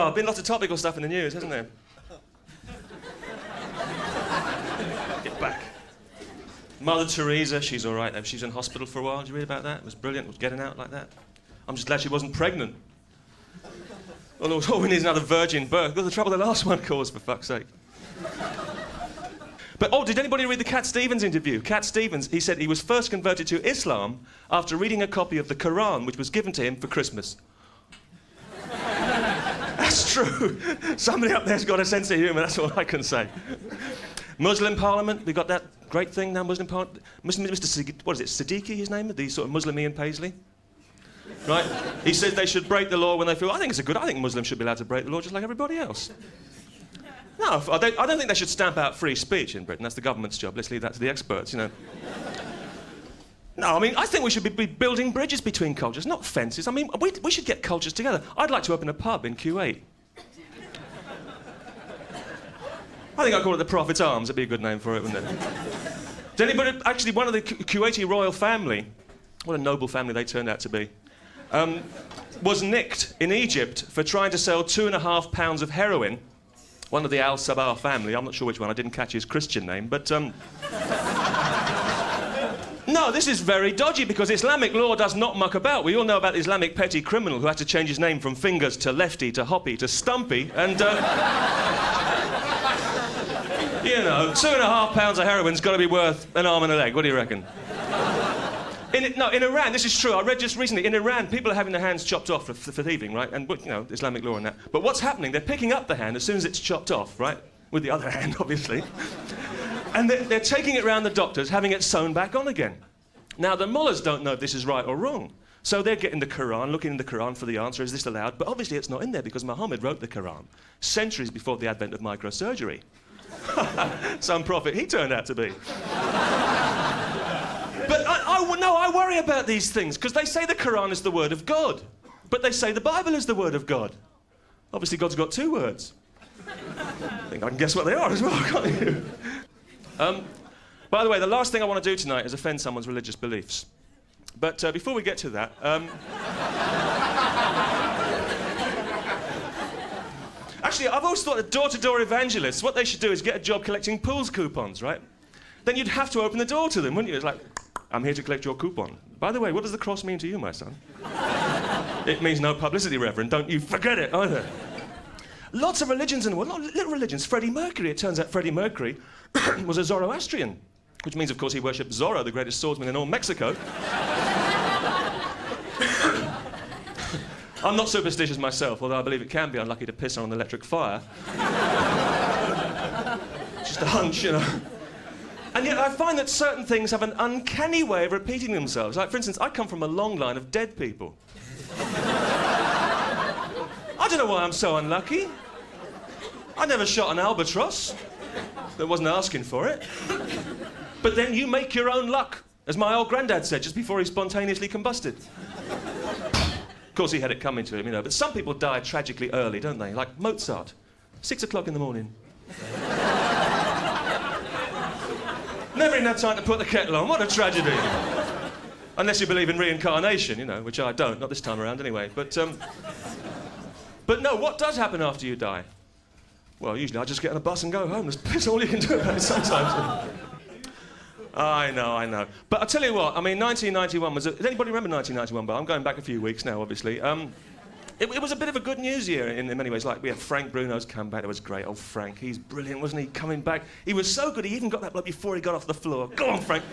Oh, been lots of topical stuff in the news, hasn't there? Get back. Mother Teresa, she's all right. She's in hospital for a while. Did you read about that? It was brilliant. It was getting out like that. I'm just glad she wasn't pregnant. Well, all we need is another virgin birth. Look at the trouble the last one caused, for fuck's sake. But, oh, did anybody read the Cat Stevens interview? Cat Stevens, he said he was first converted to Islam after reading a copy of the Quran, which was given to him for Christmas. That's true. Somebody up there's got a sense of humour, that's all I can say. Muslim Parliament, we got that great thing now, Muslim Parliament. What is it, Siddiqui, his name? The sort of Muslim Ian Paisley? Right? He said they should break the law when they feel... I think Muslims should be allowed to break the law just like everybody else. No, I don't think they should stamp out free speech in Britain. That's the government's job. Let's leave that to the experts, you know. No, I mean, I think we should be building bridges between cultures, not fences. I mean, we should get cultures together. I'd like to open a pub in Kuwait. I think I'd call it the Prophet's Arms. That'd be a good name for it, wouldn't it? Did anybody... Actually, one of the Kuwaiti royal family, what a noble family they turned out to be, was nicked in Egypt for trying to sell 2.5 pounds of heroin. One of the Al-Sabah family, I'm not sure which one, I didn't catch his Christian name, but... No, this is very dodgy because Islamic law does not muck about. We all know about the Islamic petty criminal who had to change his name from Fingers to Lefty to Hoppy to Stumpy, and... you know, 2.5 pounds of heroin's got to be worth an arm and a leg. What do you reckon? In Iran, this is true. I read just recently, in Iran, people are having their hands chopped off for thieving, right? And, you know, Islamic law and that. But what's happening, they're picking up the hand as soon as it's chopped off, right? With the other hand, obviously. And they're taking it round the doctors, having it sewn back on again. Now, the mullahs don't know if this is right or wrong. So they're getting the Quran, looking in the Quran for the answer, is this allowed? But obviously it's not in there because Muhammad wrote the Quran centuries before the advent of microsurgery. Some prophet he turned out to be. But I worry about these things, because they say the Quran is the word of God, but they say the Bible is the word of God. Obviously, God's got 2 words. I think I can guess what they are as well, can't you? By the way, the last thing I want to do tonight is offend someone's religious beliefs. But before we get to that... Actually, I've always thought that door-to-door evangelists, what they should do is get a job collecting pools coupons, right? Then you'd have to open the door to them, wouldn't you? It's like, I'm here to collect your coupon. By the way, what does the cross mean to you, my son? It means no publicity, Reverend. Don't you forget it, either. Lots of religions in the world, little religions. Freddie Mercury, it turns out Freddie Mercury was a Zoroastrian, which means, of course, he worshipped Zorro, the greatest swordsman in all Mexico. I'm not superstitious myself, although I believe it can be unlucky to piss on an electric fire. Just a hunch, you know. And yet I find that certain things have an uncanny way of repeating themselves. Like, for instance, I come from a long line of dead people. I don't know why I'm so unlucky. I never shot an albatross that wasn't asking for it. But then you make your own luck, as my old granddad said just before he spontaneously combusted. Of course, he had it coming to him, you know, but some people die tragically early, don't they? Like Mozart, 6 o'clock in the morning. Never even had time to put the kettle on. What a tragedy. Unless you believe in reincarnation, you know, which I don't, not this time around anyway. But no, what does happen after you die? Well, usually I just get on a bus and go home. That's all you can do about it sometimes. I know. But I'll tell you what, I mean, 1991 was... Does anybody remember 1991? But I'm going back a few weeks now, obviously. It was a bit of a good news year in many ways. Like, we had Frank Bruno's comeback. It was great. Oh, Frank, he's brilliant, wasn't he? Coming back. He was so good, he even got that bloke before he got off the floor. Go on, Frank.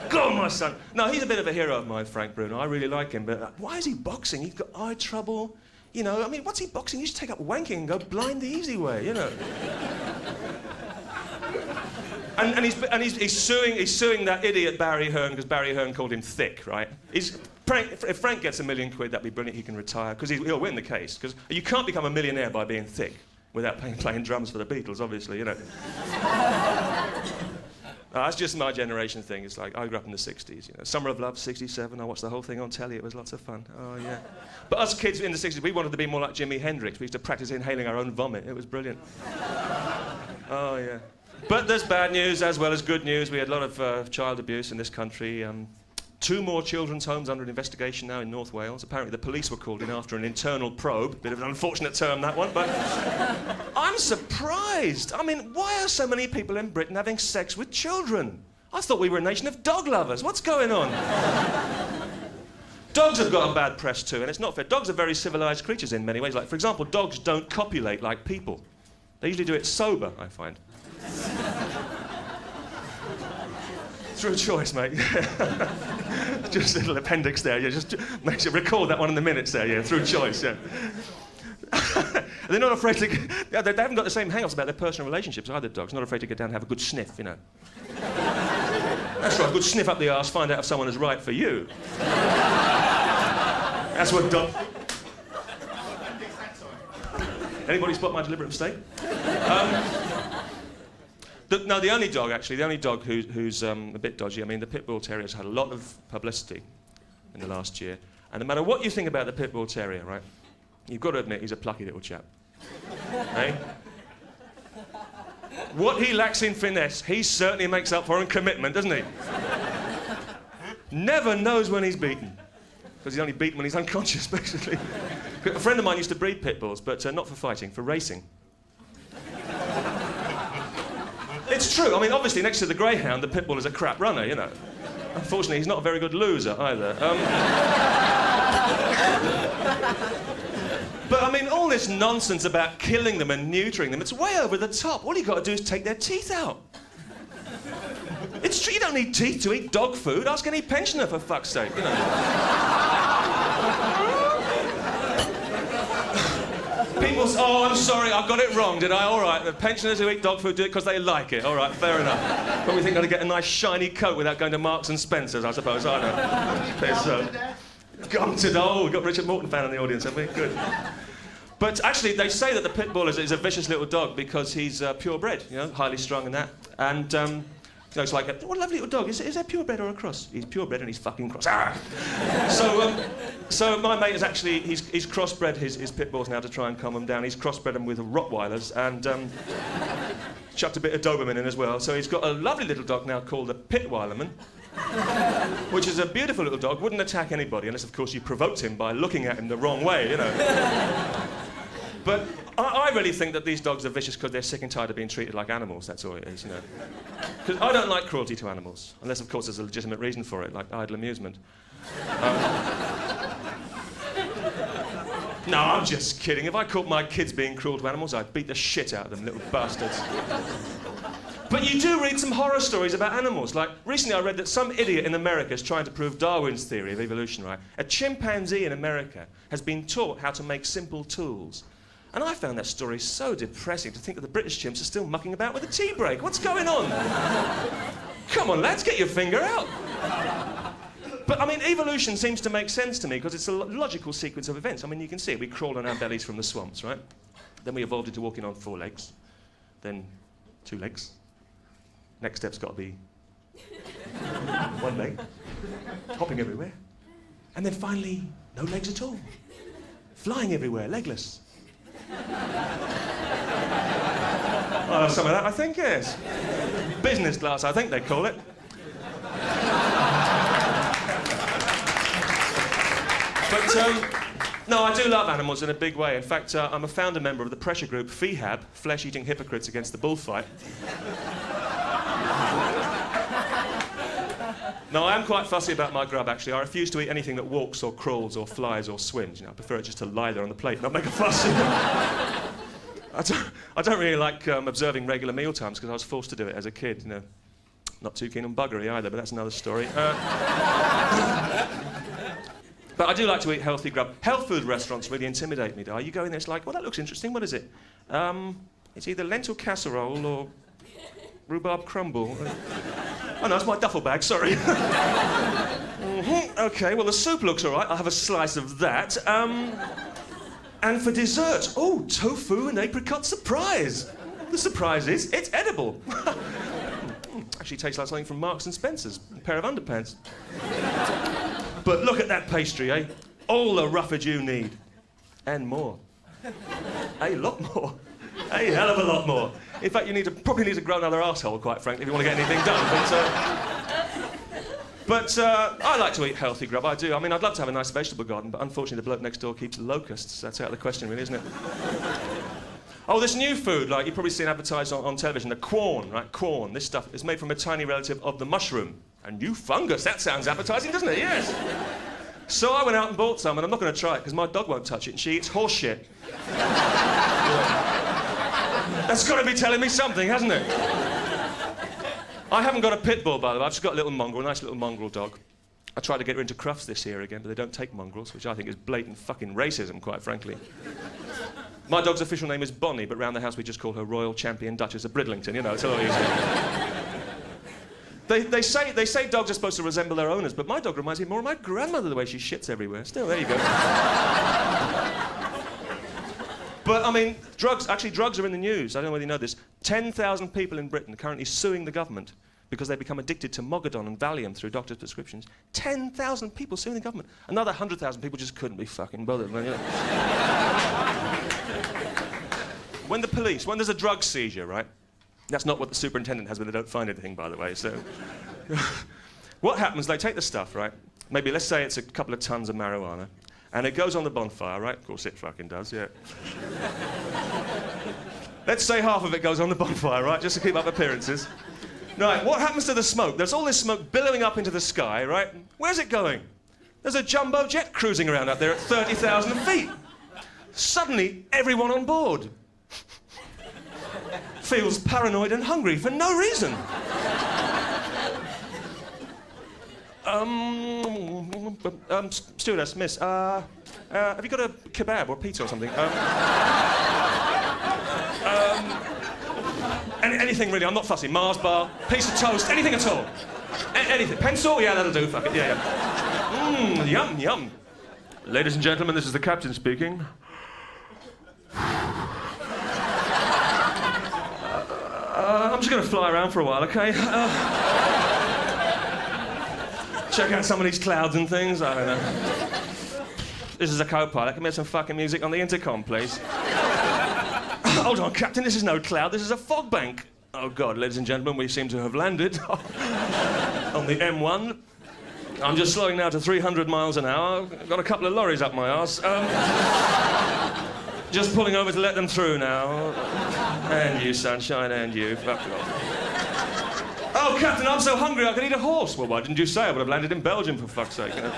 Go on, my son. No, he's a bit of a hero of mine, Frank Bruno. I really like him. But why is he boxing? He's got eye trouble. You know, I mean, what's he boxing? You should take up wanking and go blind the easy way, you know. And he's suing that idiot Barry Hearn because Barry Hearn called him thick, right? If Frank gets £1 million, that'd be brilliant. He can retire because he'll win the case. Because you can't become a millionaire by being thick without playing drums for the Beatles, obviously, you know. That's just my generation thing. It's like I grew up in the '60s. You know, Summer of Love '67. I watched the whole thing on telly. It was lots of fun. Oh yeah. But us kids in the '60s, we wanted to be more like Jimi Hendrix. We used to practice inhaling our own vomit. It was brilliant. Oh yeah. But there's bad news as well as good news. We had a lot of child abuse in this country. 2 more children's homes under investigation now in North Wales. Apparently the police were called in after an internal probe. Bit of an unfortunate term, that one, but I'm surprised. I mean, why are so many people in Britain having sex with children? I thought we were a nation of dog lovers. What's going on? Dogs have got a bad press too, and it's not fair. Dogs are very civilised creatures in many ways. Like, for example, dogs don't copulate like people. They usually do it sober, I find. Through choice, mate. Just a little appendix there. Yeah, just make sure record that one in the minutes there. Yeah, through choice. Yeah. They're not afraid to. They haven't got the same hang-ups about their personal relationships either. Dogs not afraid to get down and have a good sniff, you know. That's right. A good sniff up the arse, find out if someone is right for you. That's what dogs. Anybody spot my deliberate mistake? The only dog who's a bit dodgy, I mean, the Pit Bull Terrier's had a lot of publicity in the last year. And no matter what you think about the Pit Bull Terrier, right, you've got to admit he's a plucky little chap. Eh? What he lacks in finesse, he certainly makes up for in commitment, doesn't he? Never knows when he's beaten. Because he's only beaten when he's unconscious, basically. A friend of mine used to breed pit bulls, but not for fighting, for racing. It's true. I mean, obviously, next to the greyhound, the pit bull is a crap runner, you know. Unfortunately, he's not a very good loser either. But, I mean, all this nonsense about killing them and neutering them, it's way over the top. All you've got to do is take their teeth out. It's true, you don't need teeth to eat dog food. Ask any pensioner, for fuck's sake, you know. People say, oh, I'm sorry, I got it wrong, did I? All right, the pensioners who eat dog food do it because they like it. All right, fair enough. But we think I'd get a nice shiny coat without going to Marks and Spencer's, I suppose. I know. Oh, we've got Richard Morton fan in the audience, have we? Good. But actually, they say that the pit bull is a vicious little dog because he's purebred, you know, highly strung and that. And, you know, it's like, what a lovely little dog. Is that purebred or a cross? He's purebred and he's fucking cross. Ah! So my mate is actually, he's crossbred his pit bulls now to try and calm them down. He's crossbred them with Rottweilers and chucked a bit of Doberman in as well. So he's got a lovely little dog now called a Pitweilerman, which is a beautiful little dog, wouldn't attack anybody unless, of course, you provoked him by looking at him the wrong way, you know. But I really think that these dogs are vicious because they're sick and tired of being treated like animals, that's all it is, you know. Because I don't like cruelty to animals, unless, of course, there's a legitimate reason for it, like idle amusement. No, I'm just kidding. If I caught my kids being cruel to animals, I'd beat the shit out of them, little bastards. But you do read some horror stories about animals. Like, recently I read that some idiot in America is trying to prove Darwin's theory of evolution, right? A chimpanzee in America has been taught how to make simple tools. And I found that story so depressing to think that the British chimps are still mucking about with a tea break. What's going on? Come on, lads, get your finger out. But, I mean, evolution seems to make sense to me because it's a logical sequence of events. I mean, you can see it. We crawled on our bellies from the swamps, right? Then we evolved into walking on 4 legs. Then 2 legs. Next step's got to be 1 leg. Hopping everywhere. And then finally, no legs at all. Flying everywhere, legless. Oh, some of that, I think, yes. Business class, I think they call it. But, no, I do love animals in a big way. In fact, I'm a founder member of the pressure group FEHAB, Flesh-Eating Hypocrites Against the Bullfight. No, I am quite fussy about my grub, actually. I refuse to eat anything that walks or crawls or flies or swims. You know, I prefer it just to lie there on the plate, not make a fuss. I don't really like observing regular meal times because I was forced to do it as a kid, you know. Not too keen on buggery either, but that's another story. But I do like to eat healthy grub. Health food restaurants really intimidate me, though. You go in there, it's like, well, that looks interesting. What is it? It's either lentil casserole or rhubarb crumble. Oh, no, it's my duffel bag, sorry. Mm-hmm. OK, well, the soup looks all right. I'll have a slice of that. And for dessert, oh, tofu and apricot surprise. The surprise is, it's edible. Actually tastes like something from Marks and Spencer's, a pair of underpants. But look at that pastry, eh? All the roughage you need. And more. A lot more. A hell of a lot more. In fact, you probably need to grow another arsehole, quite frankly, if you want to get anything done. But I like to eat healthy grub, I do. I mean, I'd love to have a nice vegetable garden, but unfortunately the bloke next door keeps locusts. That's out of the question, really, isn't it? Oh, this new food, like you've probably seen advertised on television, the Quorn, right? Quorn. This stuff is made from a tiny relative of the mushroom. A new fungus. That sounds appetizing, doesn't it? Yes. So I went out and bought some, and I'm not going to try it because my dog won't touch it, and she eats horse shit. That's got to be telling me something, hasn't it? I haven't got a pit bull, by the way. I've just got a little mongrel, a nice little mongrel dog. I tried to get her into Crufts this year again, but they don't take mongrels, which I think is blatant fucking racism, quite frankly. My dog's official name is Bonnie, but round the house we just call her Royal Champion Duchess of Bridlington, you know, it's a lot easier. They say dogs are supposed to resemble their owners, but my dog reminds me more of my grandmother, the way she shits everywhere. Still, there you go. But, I mean, drugs are in the news. I don't know whether you know this. 10,000 people in Britain are currently suing the government because they become addicted to Mogadon and Valium through doctors' prescriptions. 10,000 people suing the government. Another 100,000 people just couldn't be fucking bothered. You know. When there's a drug seizure, right? That's not what the superintendent has, but they don't find anything, by the way, so... What happens, they take the stuff, right? Maybe, let's say it's a couple of tons of marijuana, and it goes on the bonfire, right? Of course it fucking does, yeah. Let's say half of it goes on the bonfire, right? Just to keep up appearances. Right, what happens to the smoke? There's all this smoke billowing up into the sky, right? Where's it going? There's a jumbo jet cruising around up there at 30,000 feet. Suddenly, everyone on board feels paranoid and hungry for no reason. Stewardess, miss, have you got a kebab or pizza or something? Anything really, I'm not fussy. Mars bar, piece of toast, anything at all. Anything. Pencil? Yeah, that'll do, fuck it, yeah. Yum, yum. Ladies and gentlemen, this is the captain speaking. I'm just going to fly around for a while, okay? Check out some of these clouds and things, I don't know. This is a co-pilot. Can we have some fucking music on the intercom, please? Hold on, Captain, this is no cloud, this is a fog bank. Oh, God, ladies and gentlemen, we seem to have landed on the M1. I'm just slowing now to 300 miles an hour. I've got a couple of lorries up my arse. Just pulling over to let them through now. And you, sunshine, and you. Fuck off. Oh, Captain, I'm so hungry I could eat a horse. Well, why didn't you say? I would have landed in Belgium, for fuck's sake. You know?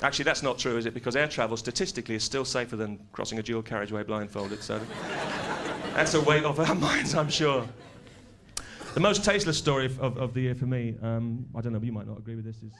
Actually, that's not true, is it? Because air travel, statistically, is still safer than crossing a dual carriageway blindfolded, so... That's a weight off our minds, I'm sure. The most tasteless story of the year for me, I don't know, but you might not agree with this, is...